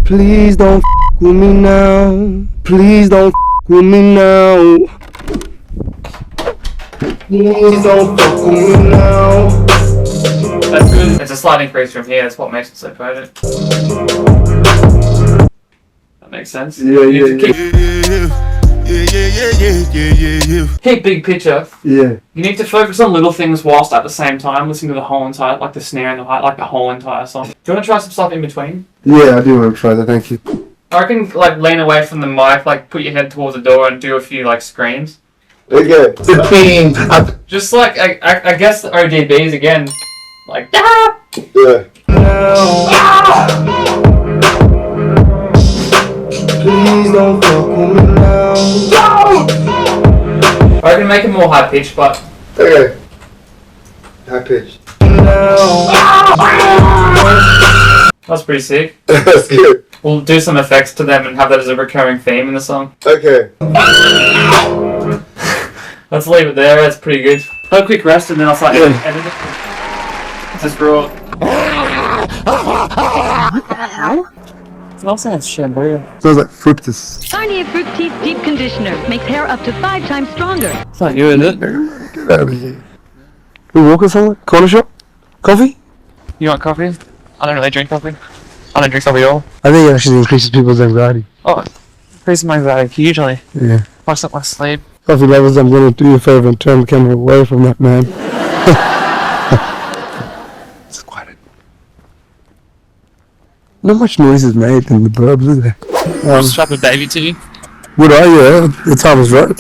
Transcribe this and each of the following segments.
Please don't f with me now. Please don't f with me now. Please don't f with me now. That's good. It's a slight increase from here. That's what makes it so potent. That makes sense. Keep big picture. Yeah. You need to focus on little things whilst at the same time listening to the whole entire, like the snare and the hi, like the whole entire song. Do you want to try some stuff in between? Yeah, I do want to try that. Thank you. I reckon like lean away from the mic, like put your head towards the door and do a few like screams. Okay. Just like I guess the ODBs again, like Yeah. Please don't fuck with me now. I can make it more high pitched, but Okay. High pitch. that's pretty sick. That's good. We'll do some effects to them and have that as a recurring theme in the song. Okay. Let's leave it there. That's pretty good. Have a quick rest and then I'll start editing it. Just raw. It all sounds shampoo. Sounds like fructus. Garnier Fructis Deep Conditioner makes hair up to 5 times stronger. It's not you, is it? Get out of here. We walking somewhere? Corner shop? Coffee? You want coffee? I don't really drink coffee. I don't drink coffee at all. I think it actually increases people's anxiety. Oh, increases my anxiety hugely. Yeah. Fucks up my sleep. Coffee lovers, I'm going to do you a favor and turn the camera away from that man. It's quiet. Not much noise is made in the burbs, is there? Strap a baby to you. Would I? Yeah. The time is right.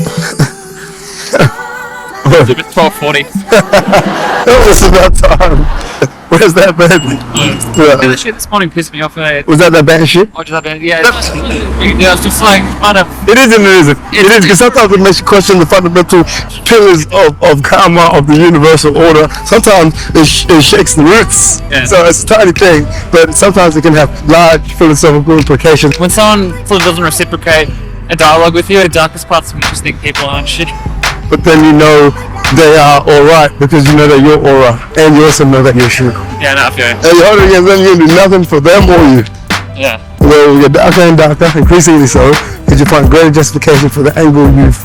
It's 12:40. That was about time. Where's that baby? Yeah, the shit this morning pissed me off. Was that band shit? Oh, just that, yeah, it's just like, I don't know. It is and it isn't. It is because sometimes it makes you question the fundamental pillars of karma, of the universal order. Sometimes it shakes the roots. Yeah. So it's a tiny thing, but sometimes it can have large philosophical implications. When someone sort of doesn't reciprocate a dialogue with you, the darkest parts of me just think people aren't shit. But then you know they are alright because you know that you're alright. And you also know that you're shit. Yeah, no, I feel you. And you're holding against them, you can do nothing for them or you. Yeah. Well, we get darker and darker, increasingly so, because you find greater justification for the angle you've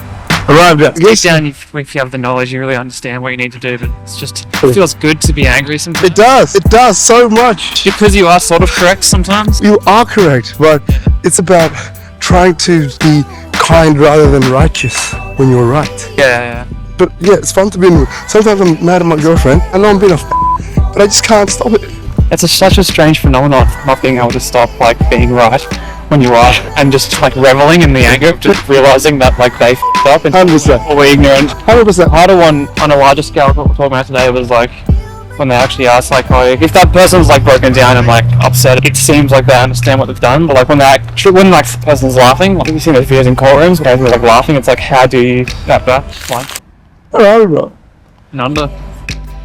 arrived at. Deep down, if you have the knowledge, you really understand what you need to do, but it's just, it feels good to be angry sometimes. It does so much. Because you are sort of correct sometimes. You are correct, but it's about trying to be kind rather than righteous when you're right. Yeah. But yeah, it's fun to be in. Sometimes I'm mad at my girlfriend. I know I'm being a but I just can't stop it. It's such a strange phenomenon, not being able to stop like being right when you are, and just like reveling in the anger, just realizing that like they f***ed up and 100%. we're ignorant. 100%. Harder one on a larger scale, what we're talking about today was like when they actually ask like, oh, if that person's like broken down and like upset, it seems like they understand what they've done, but like when like the person's laughing, like you've seen those videos in courtrooms where they're like laughing, it's like, how do you that like Alright, bro. Nundah.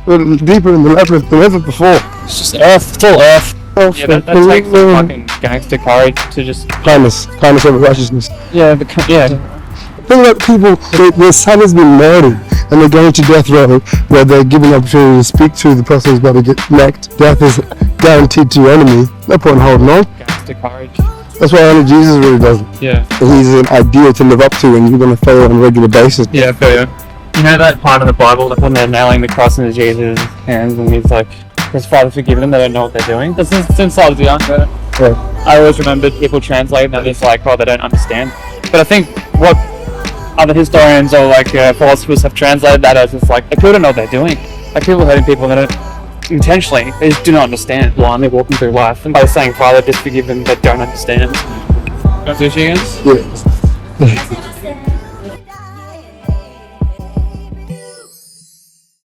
We're deeper in the labyrinth than ever before. It's just earth, it's all earth. Yeah, that takes fucking gangster courage to just Kindness over righteousness. yeah. Think about people, their son has been murdered and they're going to death row where they're given the opportunity to speak to the person who's about to get necked. Death is guaranteed to your enemy. No point in holding on. Gangster courage. That's why only Jesus really does it. Yeah. He's an ideal to live up to and you're going to fail on a regular basis. Yeah, I feel you. You know that part of the Bible, like when they're nailing the cross into Jesus' hands and he's like, his Father forgive them, they don't know what they're doing. That's since I was young. Yeah. I always remembered people translate that it's like, oh, they don't understand. But I think what other historians or like philosophers have translated that as, it's like, people don't know what they're doing. Like people hurting people, they don't intentionally, they just do not understand, blindly walking through life. And by saying, Father, just forgive them, they don't understand. Want sushi again? Yeah.